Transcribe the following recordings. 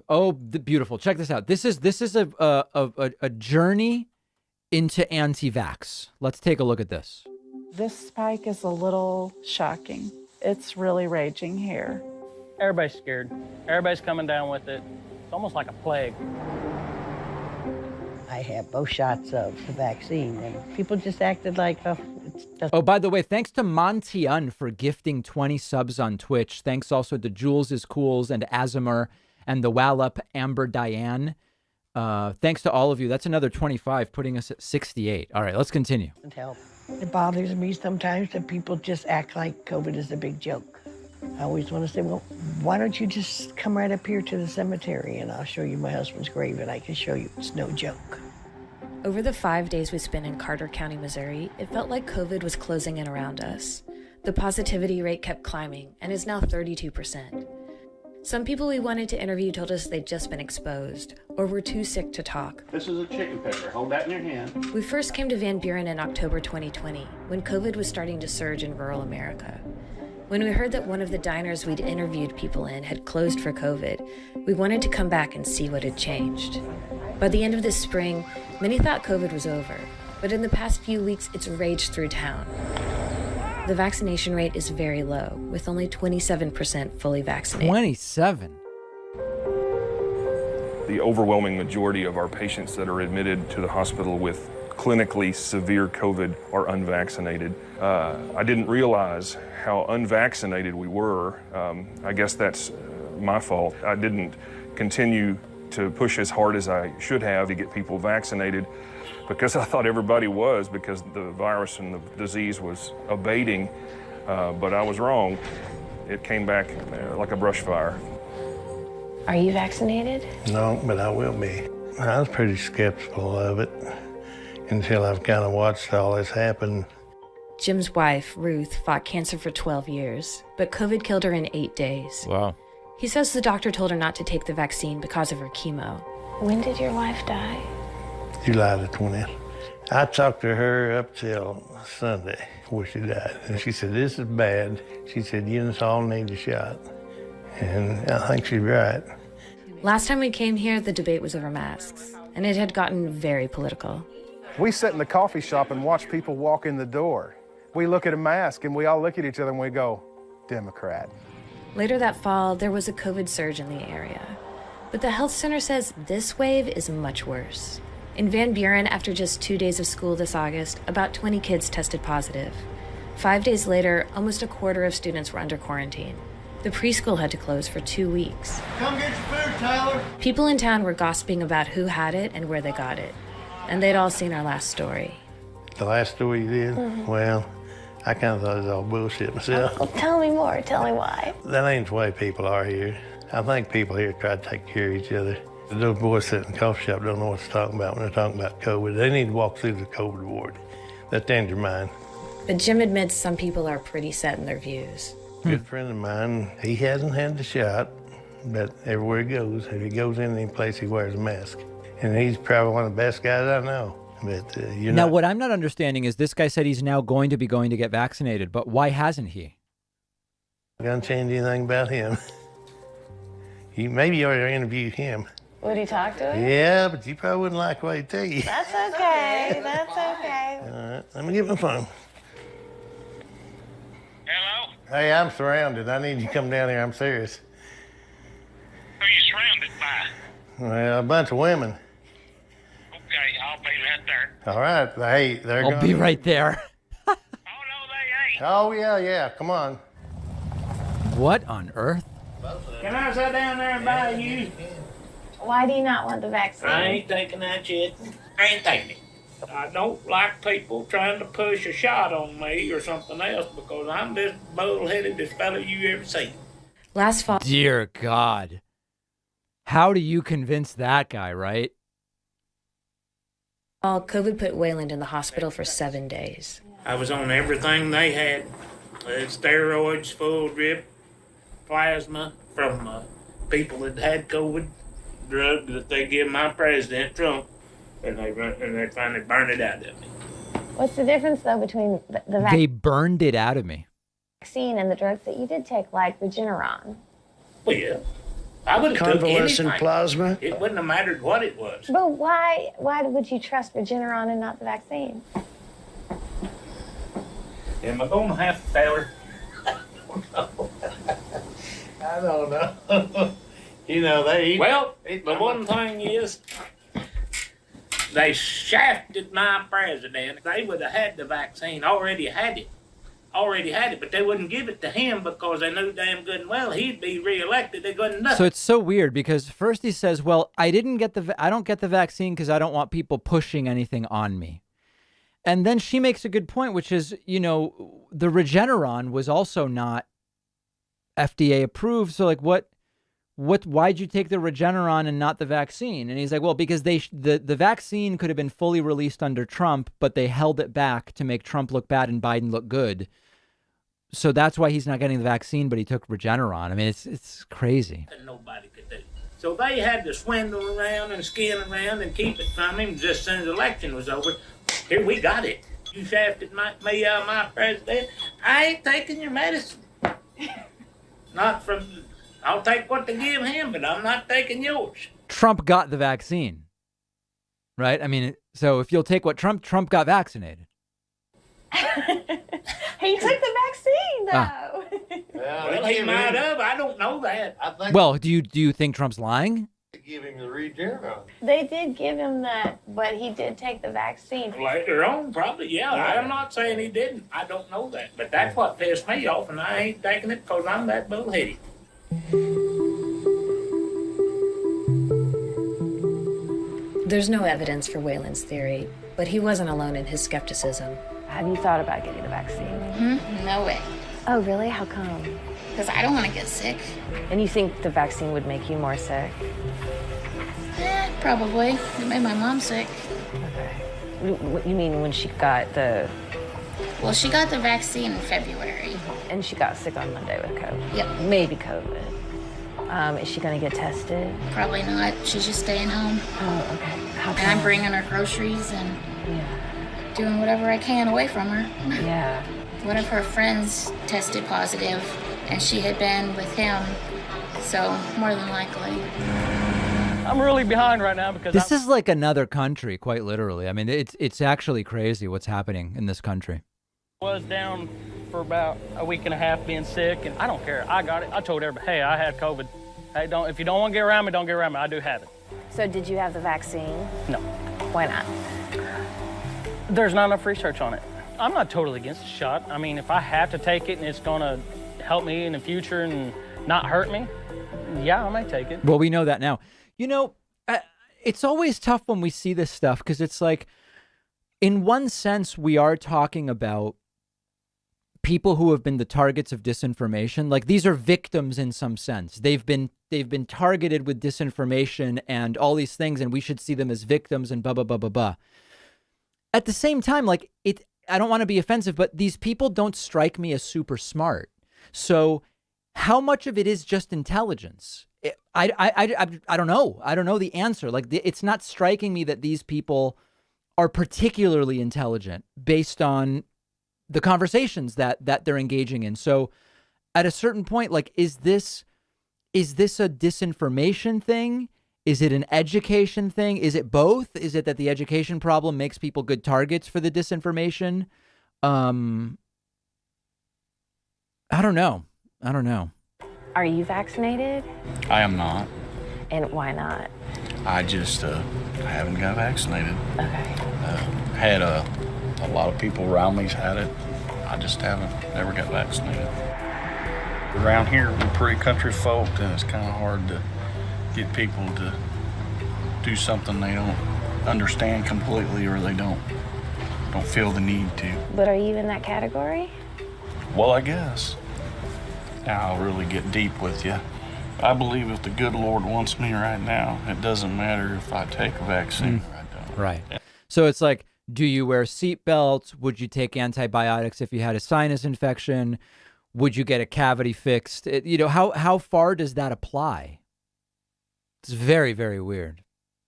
Oh, beautiful. Check this out. This is a journey into anti-vax. Let's take a look at this. This spike is a little shocking. It's really raging here. Everybody's scared. Everybody's coming down with it. It's almost like a plague. I had both shots of the vaccine, and people just acted like, Oh, by the way, thanks to Montian for gifting 20 subs on Twitch. Thanks also to Jules is Cools and Azimur and the Wallup Amber Diane. Thanks to all of you. That's another 25, putting us at 68. All right, let's continue. help. It bothers me sometimes that people just act like COVID is a big joke. I always want to say, well, why don't you just come right up here to the cemetery and I'll show you my husband's grave and I can show you it's no joke. Over the 5 days we spent in Carter County, Missouri, it felt like COVID was closing in around us. The positivity rate kept climbing and is now 32%. Some people we wanted to interview told us they'd just been exposed or were too sick to talk. This is a chicken pecker. Hold that in your hand. We first came to Van Buren in October 2020, when COVID was starting to surge in rural America. When we heard that one of the diners we'd interviewed people in had closed for COVID, we wanted to come back and see what had changed. By the end of this spring, many thought COVID was over, but in the past few weeks, it's raged through town. The vaccination rate is very low, with only 27% fully vaccinated. 27? The overwhelming majority of our patients that are admitted to the hospital with clinically severe COVID are unvaccinated. I didn't realize how unvaccinated we were. I guess that's my fault. I didn't continue to push as hard as I should have to get people vaccinated because I thought everybody was, because the virus and the disease was abating, but I was wrong. It came back like a brush fire. Are you vaccinated? No, but I will be. I was pretty skeptical of it until I've kind of watched all this happen. Jim's wife, Ruth, fought cancer for 12 years, but COVID killed her in 8 days. Wow. He says the doctor told her not to take the vaccine because of her chemo. When did your wife die? July the 20th. I talked to her up till Sunday before she died. And she said, this is bad. She said, you just all need a shot. And I think she's right. Last time we came here, the debate was over masks, and it had gotten very political. We sit in the coffee shop and watch people walk in the door. We look at a mask and we all look at each other and we go, Democrat. Later that fall, there was a COVID surge in the area. But the health center says this wave is much worse. In Van Buren, after just 2 days of school this August, about 20 kids tested positive. 5 days later, almost a quarter of students were under quarantine. The preschool had to close for 2 weeks. Come get your food, Tyler. People in town were gossiping about who had it and where they got it. And they'd all seen our last story. The last story you did? Mm-hmm. Well, I kind of thought it was all bullshit myself. Well, tell me more. Tell me why. That ain't the way people are here. I think people here try to take care of each other. Those boys sitting in the coffee shop don't know what they're talking about when they're talking about COVID. They need to walk through the COVID ward. Let them your mind. But Jim admits some people are pretty set in their views. Good friend of mine, he hasn't had the shot, but everywhere he goes, if he goes in any place, he wears a mask. And he's probably one of the best guys I know. But now, what I'm not understanding is this guy said he's now going to get vaccinated, but why hasn't he? I'm not gonna change anything about him. Maybe you ought to interview him. Would he talk to him? Yeah, but you probably wouldn't like what he'd tell you. That's okay. That's okay. All right, let me get my phone. Hello? Hey, I'm surrounded. I need you to come down here. I'm serious. Who are you surrounded by? Well, a bunch of women. Okay, I'll be right there. All right. Hey, they're I'll be right there. Oh, no, they ain't. Oh, yeah. Come on. What on earth? Can I sit down there and buy you? Why do you not want the vaccine? I ain't taking that shit. I ain't taking it. I don't like people trying to push a shot on me or something else because I'm this bull-headedest fellow you ever seen. Last fall. Dear God. How do you convince that guy, right? COVID put Wayland in the hospital for 7 days. I was on everything they had. Steroids, full drip, plasma from people that had COVID, drug that they give my president, Trump, and they finally burned it out of me. What's the difference, though, between the They burned it out of me. vaccine and the drugs that you did take, like Regeneron? Well, yeah. I would have took convalescent anything. plasma. It wouldn't have mattered what it was. But why would you trust Regeneron and not the vaccine? Am I going to have to tell her? I don't know. You know, Well, the one thing is, they shafted my president. They would have had the vaccine, already had it, but they wouldn't give it to him because they knew damn good and well he'd be reelected. They couldn't know. So it's so weird because first he says, well, I don't get the vaccine because I don't want people pushing anything on me. And then she makes a good point, which is, you know, the Regeneron was also not FDA approved. So like why'd you take the Regeneron and not the vaccine? And he's like, well, because the vaccine could have been fully released under Trump, but they held it back to make Trump look bad and Biden look good. So that's why he's not getting the vaccine, but he took Regeneron. I mean, it's crazy. And nobody could do. So they had to swindle around and skin around and keep it from him just as soon as the election was over. Here, we got it. You shafted me out of my president. I ain't taking your medicine. Not from... I'll take what they give him, but I'm not taking yours. Trump got the vaccine, right? I mean, so if you'll take what Trump got vaccinated. He took the vaccine, though. Well, he might have. I don't know that. Well, do you think Trump's lying? give him the Regeneron. They did give him that, but he did take the vaccine. Later on, probably, yeah. I'm not saying he didn't. I don't know that. But that's what pissed me off, and I ain't taking it because I'm that bullheaded. There's no evidence for Waylon's theory, but he wasn't alone in his skepticism. Have you thought about getting the vaccine? Mm-hmm. No way. Oh, really? How come? Because I don't want to get sick. And you think the vaccine would make you more sick? Probably. It made my mom sick. Okay. You mean when she got the... Well, she got the vaccine in February. And she got sick on Monday with COVID? Yep. Maybe COVID. Is she going to get tested? Probably not. She's just staying home. Oh, okay. How come? And I'm bringing her groceries and doing whatever I can away from her. Yeah. One of her friends tested positive, and she had been with him, so more than likely. I'm really behind right now because this is like another country, quite literally. I mean, it's actually crazy what's happening in this country. I was down for about a week and a half being sick, and I don't care. I got it. I told everybody, hey, I had COVID. Hey, if you don't want to get around me, don't get around me. I do have it. So did you have the vaccine? No. Why not? There's not enough research on it. I'm not totally against the shot. I mean, if I have to take it and it's going to help me in the future and not hurt me, yeah, I might take it. Well, we know that now. You know, it's always tough when we see this stuff because it's like, in one sense, we are talking about people who have been the targets of disinformation. Like, these are victims in some sense. They've been targeted with disinformation and all these things, and we should see them as victims and blah, blah, blah, blah, blah. At the same time, like, I don't want to be offensive, but these people don't strike me as super smart. So how much of it is just intelligence? I don't know. I don't know the answer. Like, it's not striking me that these people are particularly intelligent based on the conversations that they're engaging in. So at a certain point, like, is this a disinformation thing? Is it an education thing? Is it both? Is it that the education problem makes people good targets for the disinformation? I don't know. Are you vaccinated? I am not. And why not? I just haven't got vaccinated. Okay. Had a lot of people around me's had it. I just never got vaccinated. Around here, we're pretty country folk, and it's kind of hard to get people to do something they don't understand completely, or they don't feel the need to. But are you in that category? Well, I guess. Now I'll really get deep with you. I believe if the good Lord wants me right now, it doesn't matter if I take a vaccine or I don't. Right. So it's like, do you wear seatbelts? Would you take antibiotics if you had a sinus infection? Would you get a cavity fixed? How far does that apply? It's very, very weird.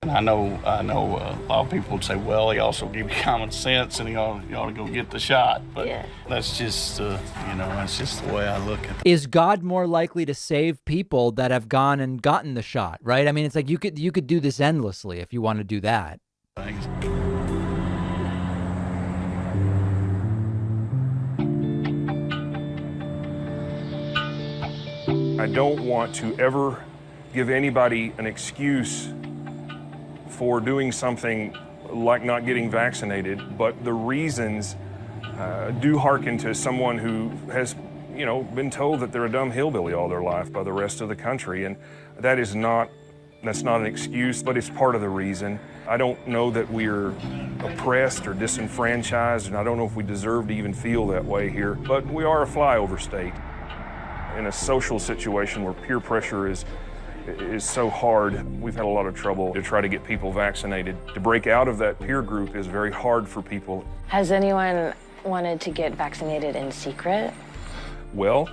And I know a lot of people would say, well, he also gave you common sense and you ought to go get the shot. But that's just, that's just the way I look at it. Is God more likely to save people that have gone and gotten the shot, right? I mean, it's like you could do this endlessly if you want to do that. Thanks. I don't want to ever give anybody an excuse for doing something like not getting vaccinated, but the reasons do hearken to someone who has, been told that they're a dumb hillbilly all their life by the rest of the country, and that's not an excuse, but it's part of the reason. I don't know that we're oppressed or disenfranchised, and I don't know if we deserve to even feel that way here, but we are a flyover state. In a social situation where peer pressure is so hard, we've had a lot of trouble to try to get people vaccinated. To break out of that peer group is very hard for people. Has anyone wanted to get vaccinated in secret? Well,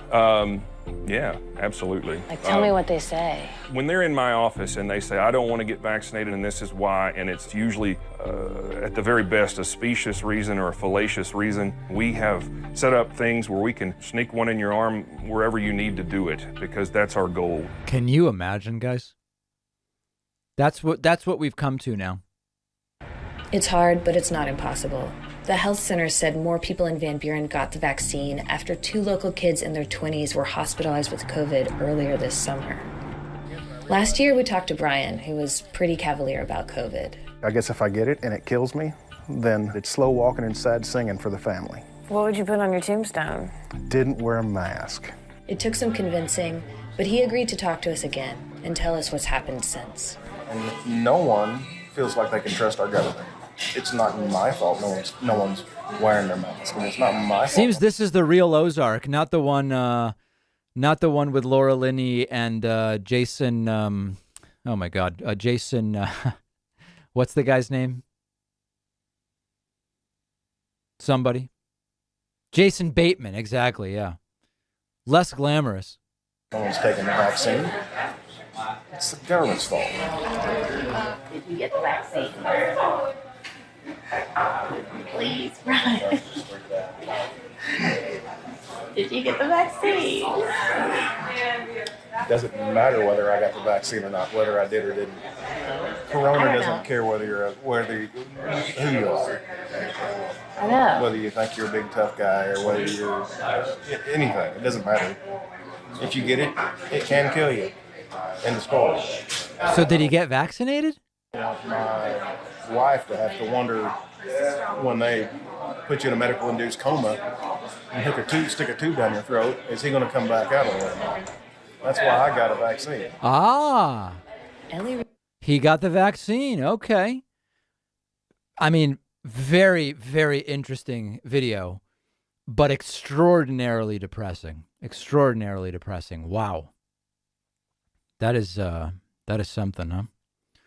yeah, absolutely. Like, tell me what they say. When they're in my office and they say, I don't want to get vaccinated and this is why, and it's usually, at the very best, a specious reason or a fallacious reason, we have set up things where we can sneak one in your arm wherever you need to do it, because that's our goal. Can you imagine, guys? That's what we've come to now. It's hard, but it's not impossible. The health center said more people in Van Buren got the vaccine after 2 local kids in their 20s were hospitalized with COVID earlier this summer. Last year, we talked to Brian, who was pretty cavalier about COVID. I guess if I get it and it kills me, then it's slow walking and sad singing for the family. What would you put on your tombstone? Didn't wear a mask. It took some convincing, but he agreed to talk to us again and tell us what's happened since. And no one feels like they can trust our government. It's not my fault no one's wearing their mask. And it's not my fault. Seems this is the real Ozark, not the one with Laura Linney and Jason. Oh my God, Jason. What's the guy's name? Somebody. Jason Bateman, exactly. Yeah, less glamorous. No one's taking the vaccine. It's the government's fault. Did you get the vaccine? Please, Brian. Did you get the vaccine? It doesn't matter whether I got the vaccine or not, whether I did or didn't. Corona doesn't care who you are. I know. Whether you think you're a big tough guy or whether you're anything, it doesn't matter. If you get it, it can kill you. End of story. So did he get vaccinated? My wife to have to wonder when they put you in a medical induced coma and stick a tube down your throat, is he going to come back out of it? That's why I got a vaccine. Ah, he got the vaccine. Okay. I mean, very, very interesting video, but extraordinarily depressing. Extraordinarily depressing. Wow. That is something, huh?